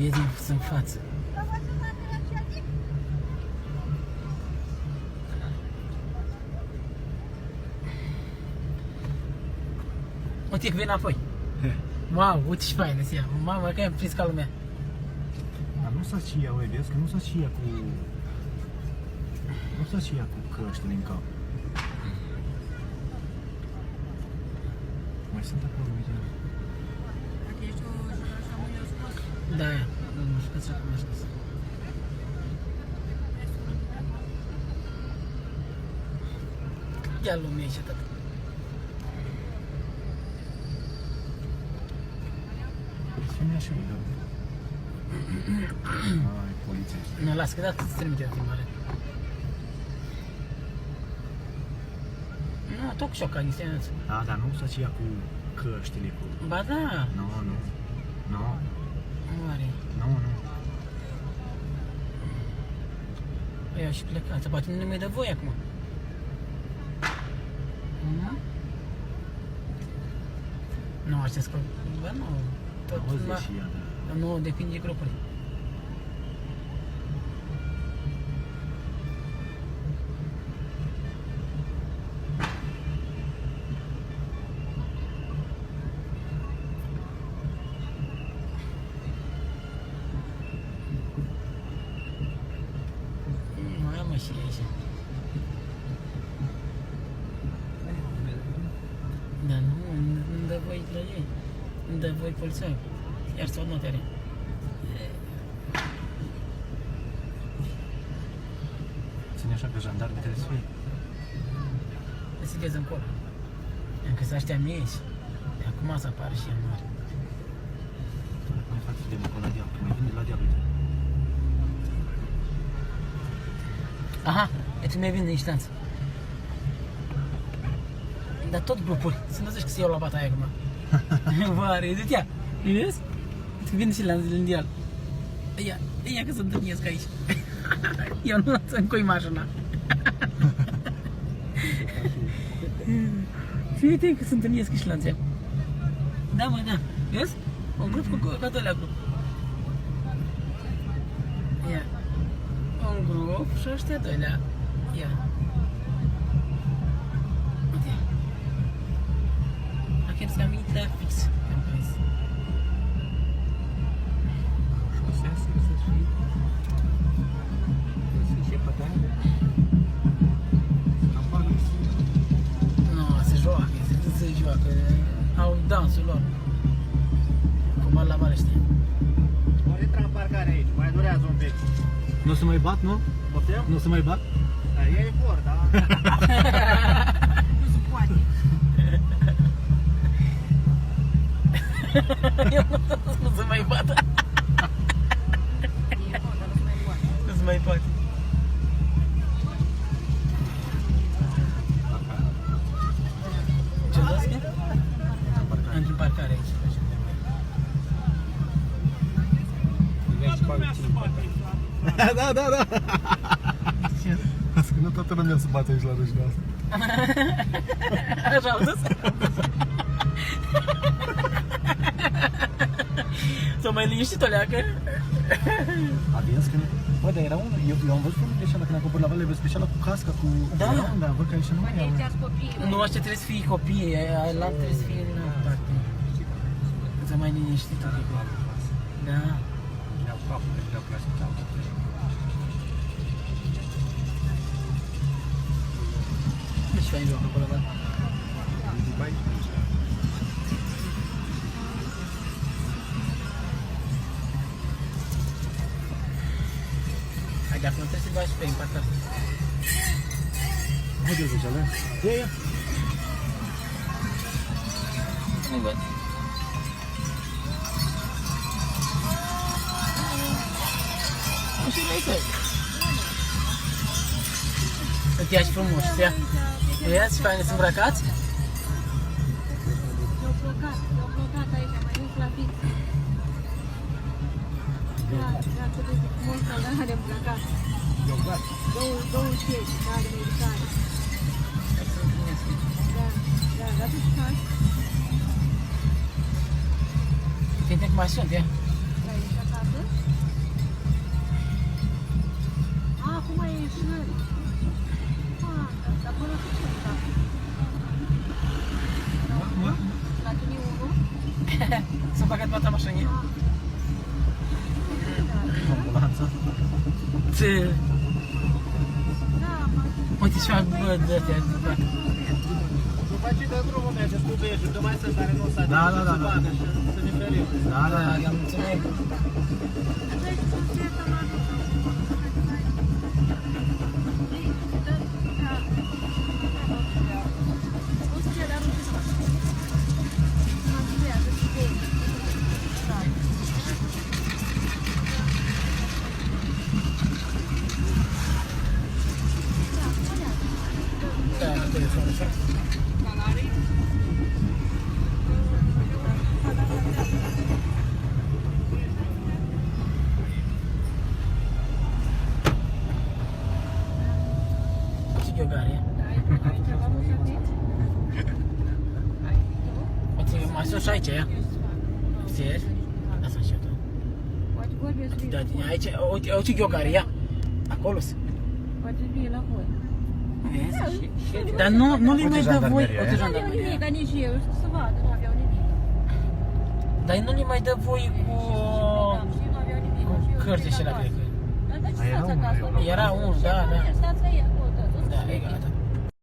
vieții în față. Uite că vine înapoi. Wow, uite și faină să ia. Mama, că ai prins ca lumea. Dar nu s-a și ea, vezi, că nu s-a și ea cu... Nu s-a și ea cu căștile în cap. Mai sunt acolo, uite. Dacă ești o așa mâine o scos. Da, nu știu ce cum ești. Ia lumea și atât. Spune așa, da. Ai, poliția. Nu, las, că dată îți trimite la filmare. Nu, tot șoc, niște anunț. Da, dar nu s-a și ea cu căștile, cu... Ba da. Nu, nu. Nu, Oare. nu, nu. Păi au și plecat, poate nu ne mai dă voi acum. Nu? Nu, aștia scot. Bă, nu. Tot Auzi și ea, da. nu, depinde de grupuri. Mai am și aici. Dar nu dă voi la ei. Nu dă voi polițai. Iar s-au notare. Ține așa că jandarmii trebuie să fie. Să vezi încolo. Încă să aștia mici. Acum să apară și el mare. Mai fac de acolo la diavol, mai vine la diavol. Aha, e mai vin de instanță. Dar tot grupuri. Să nu zici că se iau la bataie acum. Vare, uite ia. Vezi? Vin și la Zindial. Ia că se întâlnesc aici. Eu nu las încă imaginea. Fii că se întâlnesc și la înțeleg. Da, mă, da. Vezi? Un grup cu doilea grup. Ia. Un grup și ăștia doilea. Ia. Uite. Acum se aminte fix. Am prins. Șosea să fie. Să fie pătare. Afară. Nu, se joacă, se joacă. Au dansul lor. Cum ar la mare, știi? Ori intra în parcare aici, mai durează un pic. Nu o să mai bat, nu? Poftim? Nu o să mai bat? Da, ei vor, da? Nu se poate. Eu nu se mai bată. E bun, dar nu se mai poate. Nu se mai poate. Ce dați? Într-un parcare aici. Da, da, da! Asta că nu toată lumea se bate aici la râșna asta. Așa au zis? S-o mai liniștit o leacă? Abia că... Bă, dar era unul, eu am văzut unul greșeală când am coborât la vale, specială cu casca, cu... Da. Da, văd că aici nu mai Poate iau. ți-ați copiii. Nu, așa trebuie să fie copii, la trebuie să fie în altă parte. Să mai liniștit un pic. Da. Iau capul, că vreau clasic capul. Deci fain joc acolo, da? Hai, dacă nu trebuie să-i bagi pe impactat. Haide, greșeală. Ia, ia. Nu-i văd. Nu știu de aici. Îți ia și frumos, ia. Ia, și fain, sunt îmbrăcați? Eu blocat aici, mai mult la fix. Da, trebuie să mult să le blocat. Două chestii, care medicare. Da, dar tu ce faci? Tem que mais, tem. Ai ieșit acasă? băgat fața mașinii. Ambulanța. Ce? Da, mă. Uite și fac bă, de astea. După ce dă drumul mergeți cu beiul, că mai sunt care nu s-a Da, da, da, să da. vadă și să ne ferim. Da, da, da. I-am mulțumit. Da, telefon, așa. Ce gheogare? Uite, mai sunt și aici, ia. Serios? Asta și eu. Poate vorbesc Da, bine. aici, uite, uite gheogare, ia. Acolo-s. Poate bine la voi. Vezi? Dar nu li Uite mai dă voi. jandarmeria, Uite ia. Nu aveau nimic, jandarmeria. dar nici eu, să vadă, nu aveau nimic. Dar nu li mai dă voi cu Și nu aveau nimic. Și eu cărți și la acasă. cred că. Dar de ce Era stați unul, acasă? era unul. Era unul, da, da. Stați la ei acolo, da. Da, e gata.